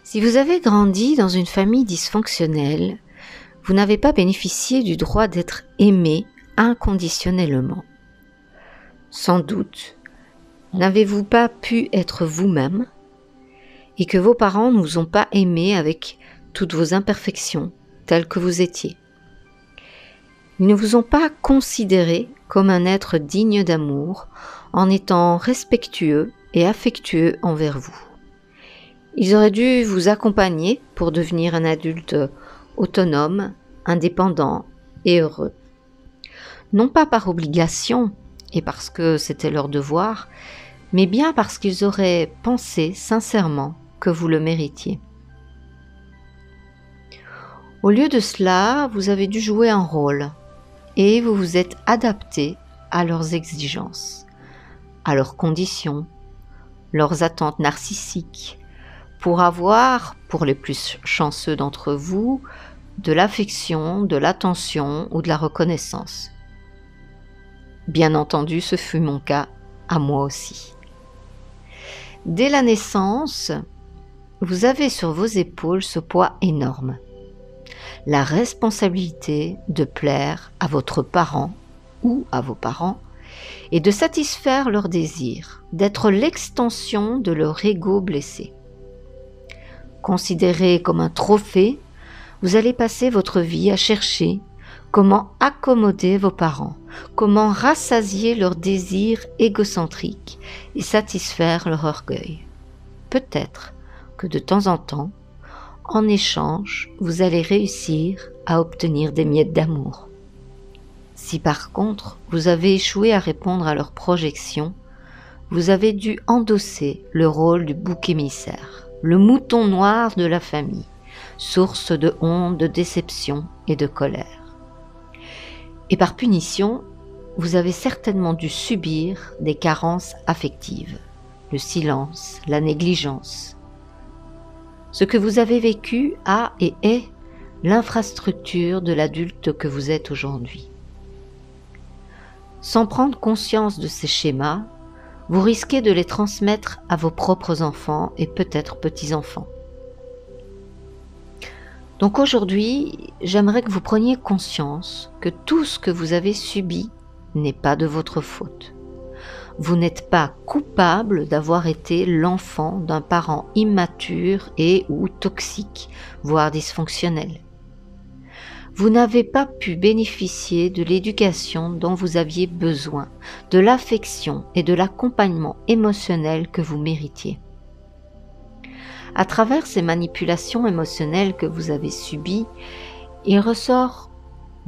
Si vous avez grandi dans une famille dysfonctionnelle, vous n'avez pas bénéficié du droit d'être aimé inconditionnellement. Sans doute, n'avez-vous pas pu être vous-même et que vos parents ne vous ont pas aimé avec toutes vos imperfections telles que vous étiez. Ils ne vous ont pas considéré comme un être digne d'amour en étant respectueux et affectueux envers vous. Ils auraient dû vous accompagner pour devenir un adulte autonome, indépendant et heureux. Non pas par obligation et parce que c'était leur devoir, mais bien parce qu'ils auraient pensé sincèrement que vous le méritiez. Au lieu de cela, vous avez dû jouer un rôle et vous vous êtes adapté à leurs exigences, à leurs conditions, leurs attentes narcissiques, pour avoir, pour les plus chanceux d'entre vous, de l'affection, de l'attention ou de la reconnaissance. Bien entendu, ce fut mon cas à moi aussi. Dès la naissance, vous avez sur vos épaules ce poids énorme. La responsabilité de plaire à votre parent ou à vos parents et de satisfaire leurs désirs, d'être l'extension de leur ego blessé. Considéré comme un trophée, vous allez passer votre vie à chercher comment accommoder vos parents, comment rassasier leurs désirs égocentriques et satisfaire leur orgueil. Peut-être que de temps en temps, en échange, vous allez réussir à obtenir des miettes d'amour. Si par contre, vous avez échoué à répondre à leurs projections, vous avez dû endosser le rôle du bouc émissaire, le mouton noir de la famille, source de honte, de déception et de colère. Et par punition, vous avez certainement dû subir des carences affectives, le silence, la négligence. Ce que vous avez vécu a et est l'infrastructure de l'adulte que vous êtes aujourd'hui. Sans prendre conscience de ces schémas, vous risquez de les transmettre à vos propres enfants et peut-être petits-enfants. Donc aujourd'hui, j'aimerais que vous preniez conscience que tout ce que vous avez subi n'est pas de votre faute. Vous n'êtes pas coupable d'avoir été l'enfant d'un parent immature et ou toxique, voire dysfonctionnel. Vous n'avez pas pu bénéficier de l'éducation dont vous aviez besoin, de l'affection et de l'accompagnement émotionnel que vous méritiez. À travers ces manipulations émotionnelles que vous avez subies, il ressort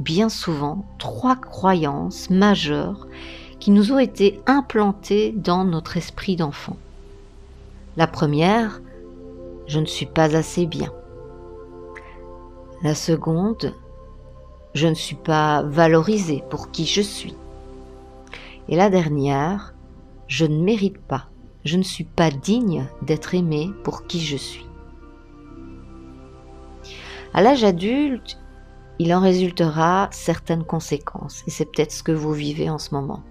bien souvent 3 croyances majeures qui nous ont été implantées dans notre esprit d'enfant. La première, je ne suis pas assez bien. La seconde, je ne suis pas valorisé pour qui je suis. Et la dernière, je ne mérite pas, je ne suis pas digne d'être aimé pour qui je suis. À l'âge adulte, il en résultera certaines conséquences, et c'est peut-être ce que vous vivez en ce moment.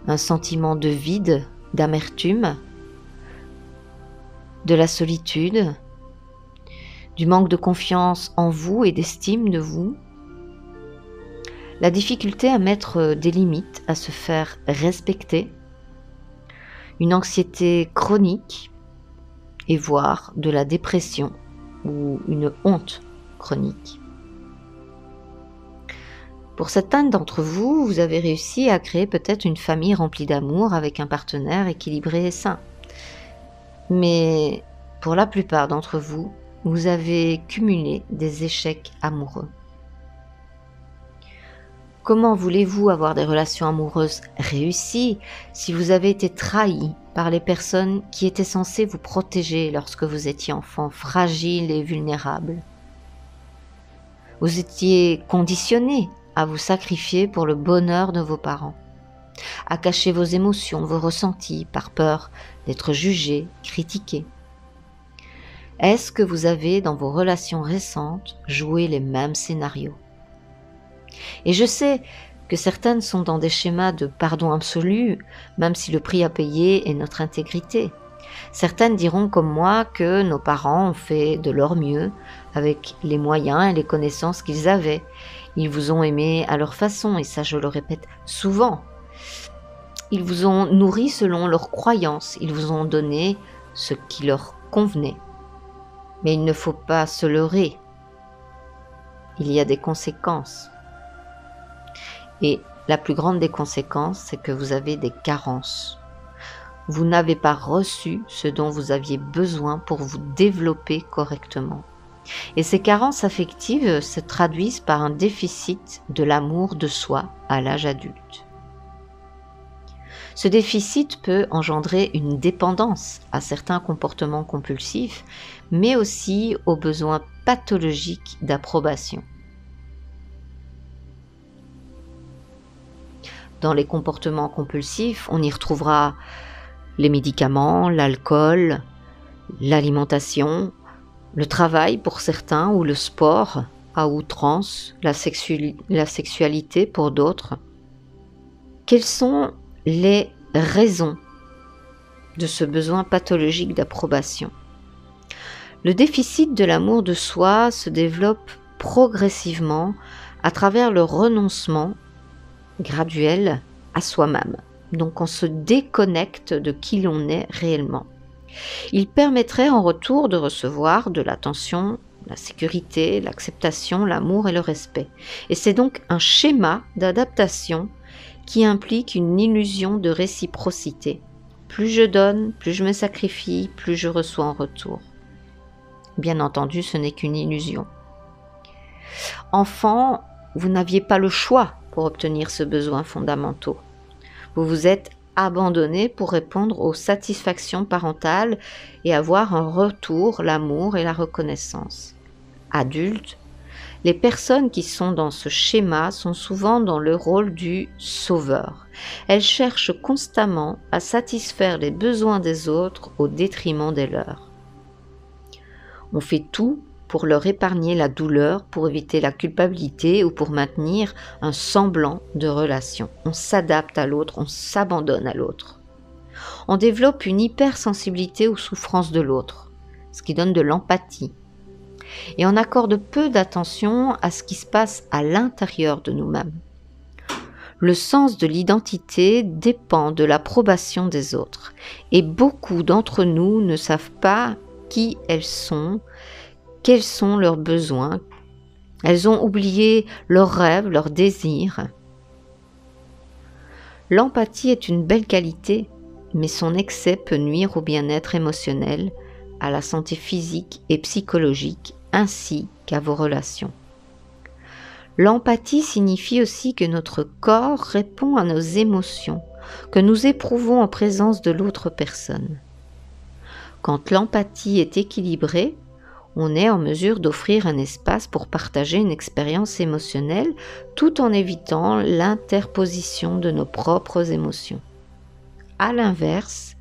Un sentiment de vide, d'amertume, de la solitude, du manque de confiance en vous et d'estime de vous, la difficulté à mettre des limites, à se faire respecter, une anxiété chronique et voire de la dépression ou une honte chronique. Pour certains d'entre vous, vous avez réussi à créer peut-être une famille remplie d'amour avec un partenaire équilibré et sain. Mais pour la plupart d'entre vous, vous avez cumulé des échecs amoureux. Comment voulez-vous avoir des relations amoureuses réussies si vous avez été trahi par les personnes qui étaient censées vous protéger lorsque vous étiez enfant, fragile et vulnérable? Vous étiez conditionné à vous sacrifier pour le bonheur de vos parents, à cacher vos émotions, vos ressentis, par peur d'être jugé, critiqué. Est-ce que vous avez, dans vos relations récentes, joué les mêmes scénarios? Et je sais que certaines sont dans des schémas de pardon absolu, même si le prix à payer est notre intégrité. Certaines diront comme moi que nos parents ont fait de leur mieux avec les moyens et les connaissances qu'ils avaient. Ils vous ont aimé à leur façon, et ça je le répète souvent. Ils vous ont nourri selon leurs croyances, ils vous ont donné ce qui leur convenait. Mais il ne faut pas se leurrer. Il y a des conséquences. Et la plus grande des conséquences, c'est que vous avez des carences. Vous n'avez pas reçu ce dont vous aviez besoin pour vous développer correctement. Et ces carences affectives se traduisent par un déficit de l'amour de soi à l'âge adulte. Ce déficit peut engendrer une dépendance à certains comportements compulsifs, mais aussi aux besoins pathologiques d'approbation. Dans les comportements compulsifs, on y retrouvera les médicaments, l'alcool, l'alimentation, le travail pour certains ou le sport à outrance, la sexualité pour d'autres. Quelles sont les raisons de ce besoin pathologique d'approbation? Le déficit de l'amour de soi se développe progressivement à travers le renoncement graduel à soi-même. Donc on se déconnecte de qui l'on est réellement. Il permettrait en retour de recevoir de l'attention, la sécurité, l'acceptation, l'amour et le respect. Et c'est donc un schéma d'adaptation qui implique une illusion de réciprocité. Plus je donne, plus je me sacrifie, plus je reçois en retour. Bien entendu, ce n'est qu'une illusion. Enfant, vous n'aviez pas le choix pour obtenir ce besoin fondamental. Vous vous êtes abandonné pour répondre aux satisfactions parentales et avoir en retour l'amour et la reconnaissance. Adulte, les personnes qui sont dans ce schéma sont souvent dans le rôle du sauveur. Elles cherchent constamment à satisfaire les besoins des autres au détriment des leurs. On fait tout pour leur épargner la douleur, pour éviter la culpabilité ou pour maintenir un semblant de relation. On s'adapte à l'autre, on s'abandonne à l'autre. On développe une hypersensibilité aux souffrances de l'autre, ce qui donne de l'empathie. Et on accorde peu d'attention à ce qui se passe à l'intérieur de nous-mêmes. Le sens de l'identité dépend de l'approbation des autres. Et beaucoup d'entre nous ne savent pas qui elles sont, quels sont leurs besoins. Elles ont oublié leurs rêves, leurs désirs. L'empathie est une belle qualité, mais son excès peut nuire au bien-être émotionnel, à la santé physique et psychologique, ainsi qu'à vos relations. L'empathie signifie aussi que notre corps répond à nos émotions, que nous éprouvons en présence de l'autre personne. Quand l'empathie est équilibrée, on est en mesure d'offrir un espace pour partager une expérience émotionnelle tout en évitant l'interposition de nos propres émotions. À l'inverse,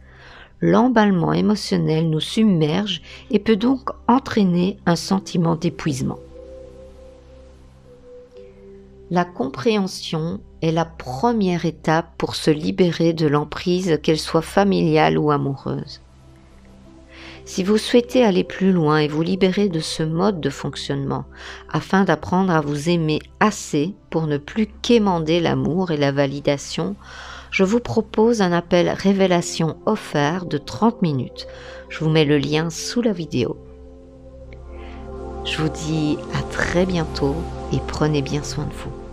l'emballement émotionnel nous submerge et peut donc entraîner un sentiment d'épuisement. La compréhension est la première étape pour se libérer de l'emprise, qu'elle soit familiale ou amoureuse. Si vous souhaitez aller plus loin et vous libérer de ce mode de fonctionnement, afin d'apprendre à vous aimer assez pour ne plus quémander l'amour et la validation, je vous propose un appel révélation offert de 30 minutes. Je vous mets le lien sous la vidéo. Je vous dis à très bientôt et prenez bien soin de vous.